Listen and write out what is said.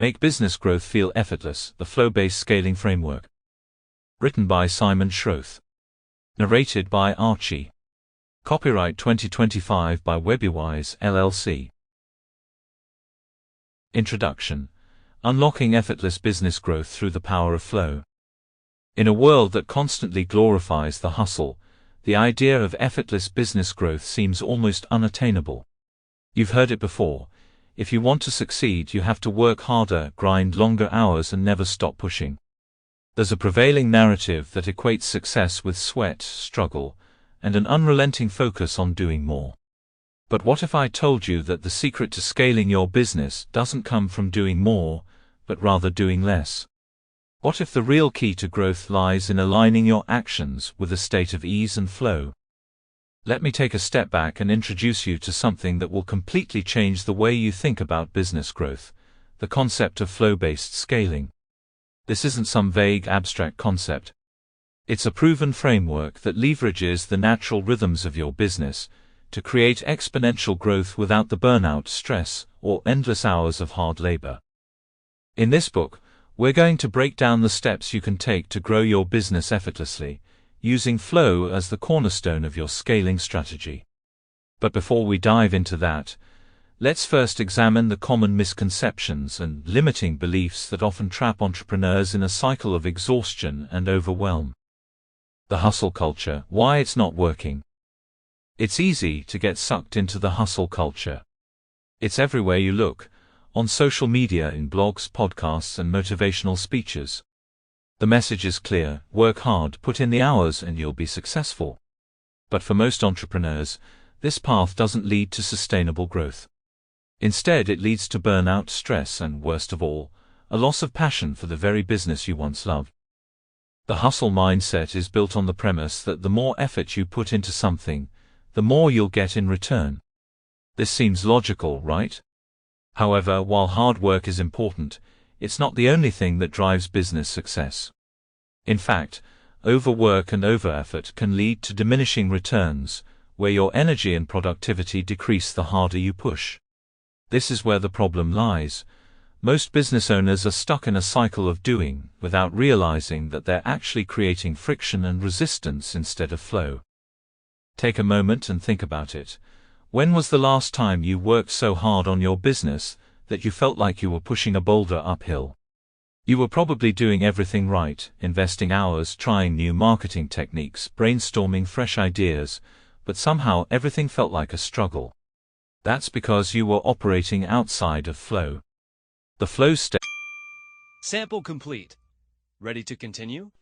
Make business growth feel effortless, the flow-based scaling framework. Written by Schroth. Narrated by Archie. Copyright 2025 by Webywise, LLC. Introduction. Unlocking effortless business growth through the power of flow. In a world that constantly glorifies the hustle, the idea of effortless business growth seems almost unattainable. You've heard it before. If you want to succeed, you have to work harder, grind longer hours, and never stop pushing. There's a prevailing narrative that equates success with sweat, struggle, and an unrelenting focus on doing more. But what if I told you that the secret to scaling your business doesn't come from doing more, but rather doing less? What if the real key to growth lies in aligning your actions with a state of ease and flow? Let me take a step back and introduce you to something that will completely change the way you think about business growth: the concept of flow-based scaling. This isn't some vague, abstract concept. It's a proven framework that leverages the natural rhythms of your business to create exponential growth without the burnout, stress, or endless hours of hard labor. In this book, we're going to break down the steps you can take to grow your business effortlessly, using flow as the cornerstone of your scaling strategy. But before we dive into that, let's first examine the common misconceptions and limiting beliefs that often trap entrepreneurs in a cycle of exhaustion and overwhelm. The hustle culture: why it's not working. It's easy to get sucked into the hustle culture. It's everywhere you look, on social media, in blogs, podcasts, and motivational speeches. The message is clear: work hard, put in the hours, and you'll be successful. But for most entrepreneurs, this path doesn't lead to sustainable growth. Instead, it leads to burnout, stress, and worst of all, a loss of passion for the very business you once loved. The hustle mindset is built on the premise that the more effort you put into something, the more you'll get in return. This seems logical, right? However, while hard work is important, it's not the only thing that drives business success. In fact, overwork and overeffort can lead to diminishing returns, where your energy and productivity decrease the harder you push. This is where the problem lies. Most business owners are stuck in a cycle of doing, without realizing that they're actually creating friction and resistance instead of flow. Take a moment and think about it. When was the last time you worked so hard on your business that you felt like you were pushing a boulder uphill? You were probably doing everything right, investing hours, trying new marketing techniques, brainstorming fresh ideas, but somehow everything felt like a struggle. That's because you were operating outside of flow. The flow state. Sample complete. Ready to continue?